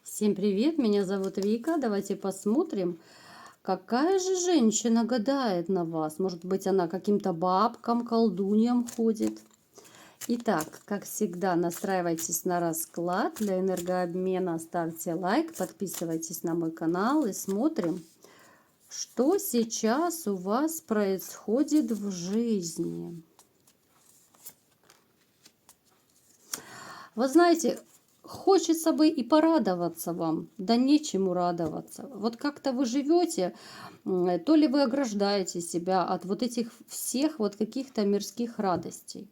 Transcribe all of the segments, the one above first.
Всем привет, меня зовут Вика. Давайте посмотрим, какая же женщина гадает на вас. Может быть, она каким-то бабкам, колдуньям ходит. Итак, как всегда, настраивайтесь на расклад. Для энергообмена ставьте лайк, подписывайтесь на мой канал и смотрим, что сейчас у вас происходит в жизни. Вы знаете, хочется бы и порадоваться вам, да нечему радоваться. Вот как-то вы живете, то ли вы ограждаете себя от вот этих всех вот каких-то мирских радостей.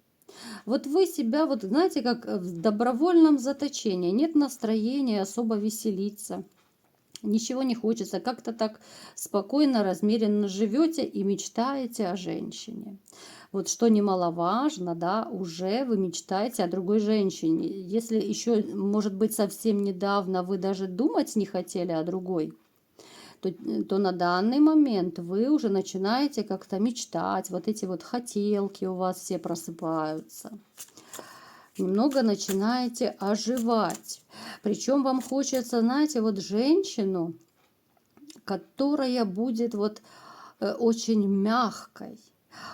Вот вы себя, вот знаете, как в добровольном заточении, нет настроения особо веселиться. Ничего не хочется, как-то так спокойно, размеренно живете и мечтаете о женщине. Вот что немаловажно, да, уже вы мечтаете о другой женщине. Если еще, может быть, совсем недавно вы даже думать не хотели о другой, то на данный момент вы уже начинаете как-то мечтать, вот эти вот хотелки у вас все просыпаются. Немного начинаете оживать. Причем вам хочется, знаете, вот женщину, которая будет вот очень мягкой,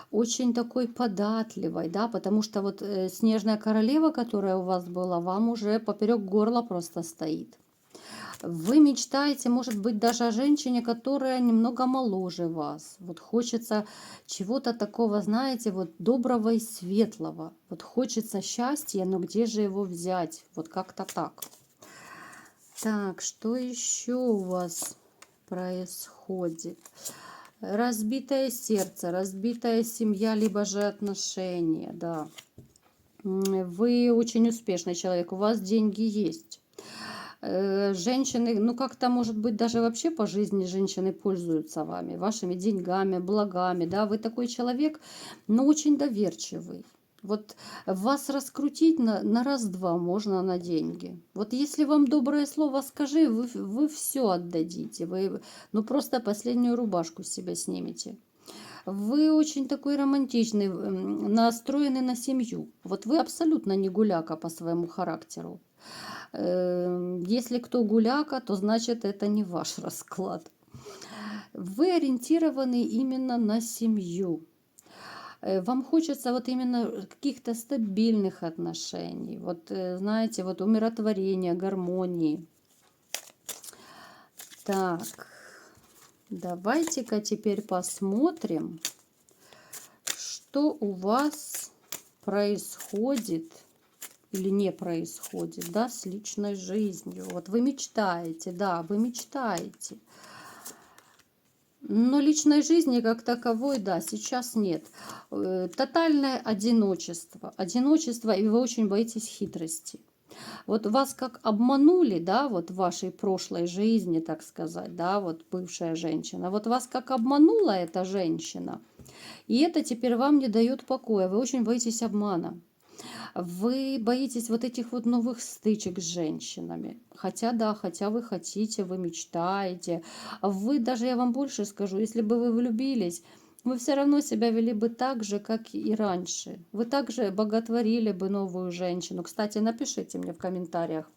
очень такой податливой, да, потому что вот снежная королева, которая у вас была, вам уже поперек горла просто стоит. Вы мечтаете, может быть, даже о женщине, которая немного моложе вас. Вот хочется чего-то такого, знаете, вот доброго и светлого. Вот хочется счастья, но где же его взять? Вот как-то так. Так, что еще у вас происходит? Разбитое сердце, разбитая семья, либо же отношения, да. Вы очень успешный человек, у вас деньги есть. Женщины, ну как-то, может быть, даже вообще по жизни женщины пользуются вами, вашими деньгами, благами, да. Вы такой человек, но очень доверчивый. Вот вас раскрутить на раз-два можно на деньги. Вот если вам доброе слово скажи, вы все отдадите. Вы ну просто последнюю рубашку с себя снимете. Вы очень такой романтичный, настроенный на семью. Вот вы абсолютно не гуляка по своему характеру. Если кто гуляка, то значит это не ваш расклад. Вы ориентированы именно на семью. Вам хочется вот именно каких-то стабильных отношений, вот знаете, вот умиротворения, гармонии. Так, давайте-ка теперь посмотрим, что у вас происходит или не происходит, да, с личной жизнью. Вот вы мечтаете, да, вы мечтаете. Но личной жизни как таковой, да, сейчас нет. Тотальное одиночество. Одиночество, и вы очень боитесь хитрости. Вот вас как обманули, да, вот в вашей прошлой жизни, так сказать, да, вот бывшая женщина. Вот вас как обманула эта женщина, и это теперь вам не дает покоя. Вы очень боитесь обмана. Вы боитесь вот этих вот новых стычек с женщинами. Хотя, да, хотя вы хотите, вы мечтаете. Вы, даже я вам больше скажу, если бы вы влюбились, вы все равно себя вели бы так же, как и раньше. Вы также боготворили бы новую женщину. Кстати, напишите мне в комментариях.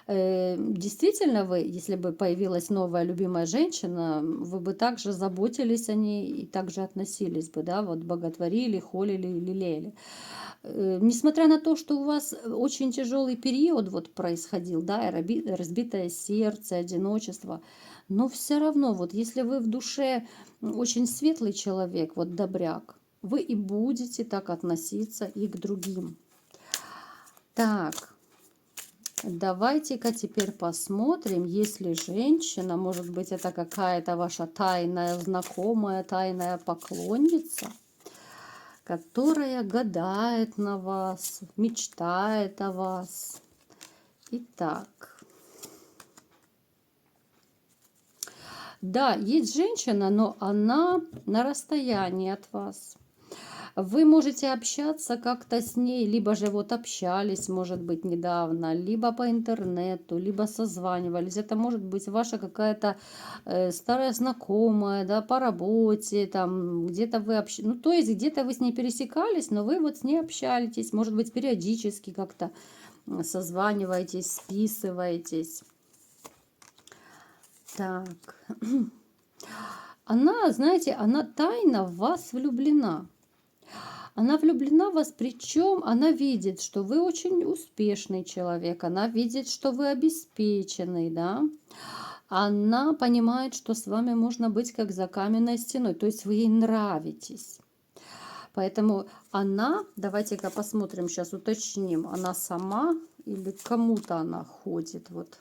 Действительно вы, если бы появилась новая любимая женщина, вы бы также заботились о ней и также относились бы, да, вот боготворили, холили, лелеяли. Несмотря на то, что у вас очень тяжелый период вот происходил, да, и разбитое сердце, одиночество, но все равно, вот если вы в душе очень светлый человек, вот добряк, вы и будете так относиться и к другим. Так. Давайте-ка теперь посмотрим, если женщина, может быть, это какая-то ваша тайная знакомая, тайная поклонница, которая гадает на вас, мечтает о вас. Итак, да, есть женщина, но она на расстоянии от вас. Вы можете общаться как-то с ней, либо же вот общались, может быть, недавно, либо по интернету, либо созванивались. Это может быть ваша какая-то старая знакомая, да, по работе, там, где-то вы общались. Ну, то есть где-то вы с ней пересекались, но вы вот с ней общаетесь, может быть, периодически как-то. созваниваетесь, списываетесь. Так. Она, знаете, она тайно в вас влюблена. Она влюблена в вас, причем она видит, что вы очень успешный человек, она видит, что вы обеспеченный, да. Она понимает, что с вами можно быть как за каменной стеной, то есть вы ей нравитесь. Поэтому она, давайте-ка посмотрим, сейчас уточним, она сама или к кому-то она ходит, вот.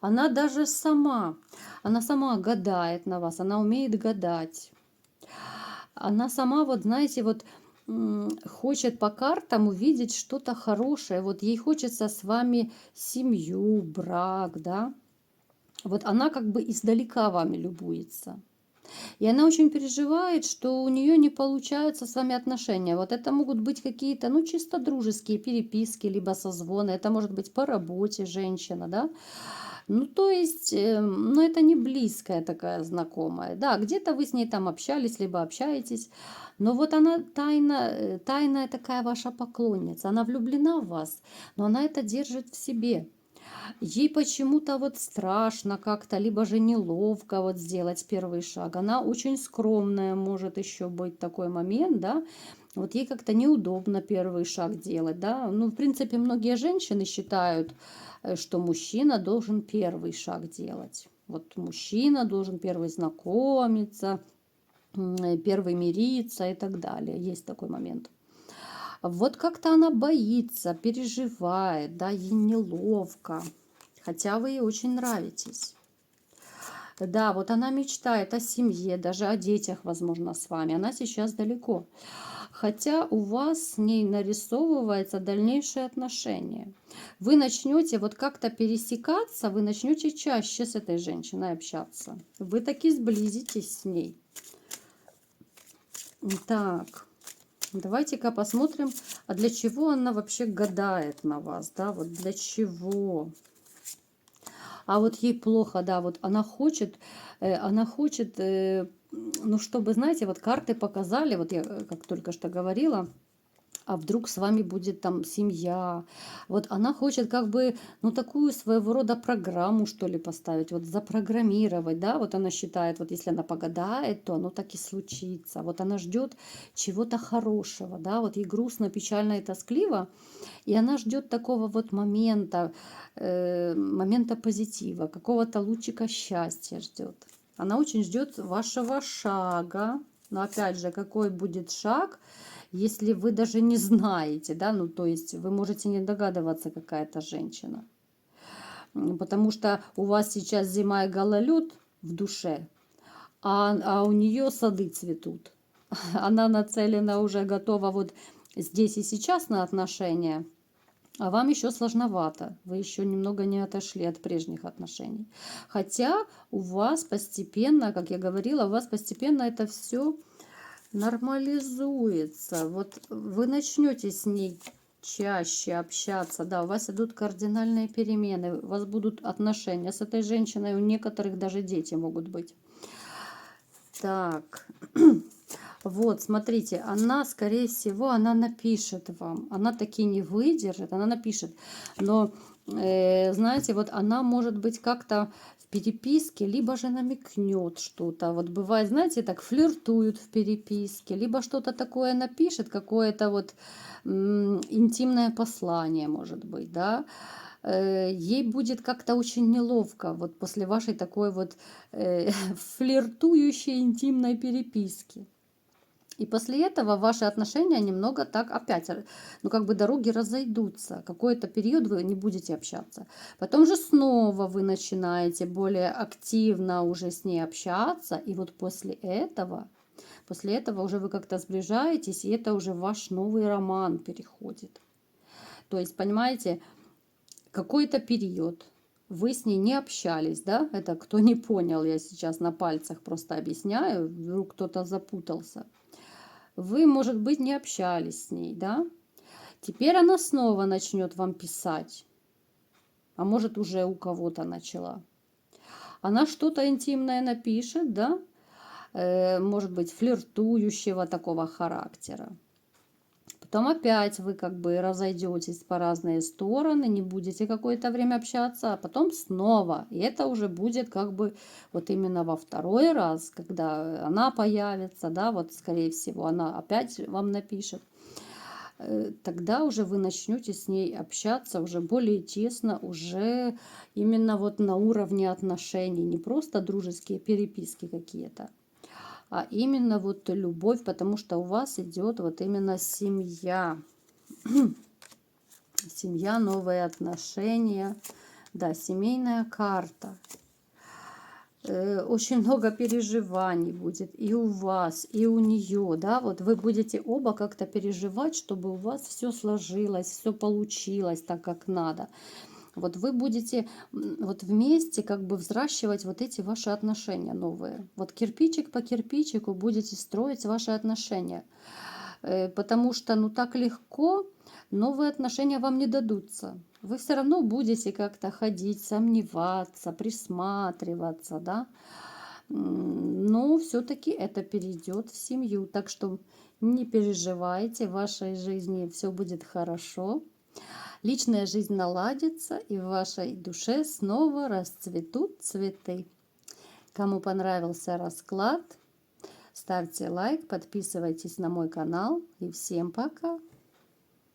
Она даже сама, она сама гадает на вас, она умеет гадать. Она сама, вот знаете, вот хочет по картам увидеть что-то хорошее. Вот ей хочется с вами семью, брак, да. Вот она как бы издалека вами любуется. И она очень переживает, что у нее не получаются с вами отношения. Вот это могут быть какие-то, ну, чисто дружеские переписки, либо созвоны. Это может быть по работе женщина, да. Ну, то есть, ну, это не близкая такая знакомая. Да, где-то вы с ней там общались, либо общаетесь. Но вот она тайная такая ваша поклонница. Она влюблена в вас, но она это держит в себе. Ей почему-то вот страшно как-то, либо же неловко вот сделать первый шаг. Она очень скромная, может еще быть такой момент, да. Вот ей как-то неудобно первый шаг делать, да. Ну, в принципе, многие женщины считают, что мужчина должен первый шаг делать. Вот мужчина должен первый знакомиться, первый мириться и так далее. Есть такой момент. Вот как-то она боится, переживает, да, ей неловко. Хотя вы ей очень нравитесь. Да, вот она мечтает о семье, даже о детях, возможно, с вами. Она сейчас далеко. Хотя у вас с ней нарисовывается дальнейшие отношения. Вы начнете вот как-то пересекаться, вы начнете чаще с этой женщиной общаться. Вы таки сблизитесь с ней. Так, давайте-ка посмотрим, а для чего она вообще гадает на вас, да, вот для чего. А вот ей плохо, да, вот она хочет, ну, чтобы, знаете, вот карты показали, вот я как только что говорила, а вдруг с вами будет там семья. Вот она хочет как бы, ну, такую своего рода программу, что ли, поставить, вот запрограммировать, да, вот она считает, вот если она погадает, то оно так и случится. Вот она ждет чего-то хорошего, да, вот ей грустно, печально и тоскливо, и она ждет такого вот момента, момента позитива, какого-то лучика счастья ждет. Она очень ждет вашего шага, но опять же, какой будет шаг, если вы даже не знаете, да, ну, то есть вы можете не догадываться, какая это женщина. Потому что у вас сейчас зима и гололед в душе, а у нее сады цветут. Она нацелена уже, готова вот здесь и сейчас на отношения, а вам еще сложновато. Вы еще немного не отошли от прежних отношений. Хотя у вас постепенно, как я говорила, у вас постепенно это все нормализуется. Вот вы начнете с ней чаще общаться, да, у вас идут кардинальные перемены, у вас будут отношения с этой женщиной, у некоторых даже дети могут быть. Так, вот, смотрите, она, скорее всего, она напишет вам, она таки не выдержит, она напишет, но, знаете, вот она может быть как-то в переписке, либо же намекнет что-то, вот бывает, знаете, так флиртуют в переписке, либо что-то такое напишет, какое-то вот интимное послание, может быть, да, ей будет как-то очень неловко вот после вашей такой вот флиртующей интимной переписки. И после этого ваши отношения немного так опять, ну как бы дороги разойдутся. Какой-то период вы не будете общаться. Потом же снова вы начинаете более активно уже с ней общаться. И вот после этого уже вы как-то сближаетесь, и это уже ваш новый роман переходит. То есть, понимаете, какой-то период вы с ней не общались, да? Это кто не понял, я сейчас на пальцах просто объясняю, вдруг кто-то запутался. Вы, может быть, не общались с ней, да? Теперь она снова начнет вам писать. А может, уже у кого-то начала. Она что-то интимное напишет, да? Может быть, флиртующего такого характера. Потом опять вы как бы разойдетесь по разные стороны, не будете какое-то время общаться, а потом снова. И это уже будет как бы вот именно во второй раз, когда она появится, да, вот скорее всего она опять вам напишет. Тогда уже вы начнете с ней общаться уже более тесно, уже именно вот на уровне отношений, не просто дружеские переписки какие-то, а именно вот любовь, потому что у вас идет вот именно семья. Семья, новые отношения. Да, семейная карта. Очень много переживаний будет и у вас, и у нее, да, вот вы будете оба как-то переживать, чтобы у вас все сложилось, все получилось так, как надо. Вот вы будете вот вместе как бы взращивать вот эти ваши отношения новые. Вот кирпичик по кирпичику будете строить ваши отношения. Потому что, ну, так легко новые отношения вам не дадутся. Вы все равно будете как-то ходить, сомневаться, присматриваться, да. Но все-таки это перейдет в семью. Так что не переживайте, в вашей жизни все будет хорошо. Личная жизнь наладится, и в вашей душе снова расцветут цветы. Кому понравился расклад, ставьте лайк, подписывайтесь на мой канал. И всем пока!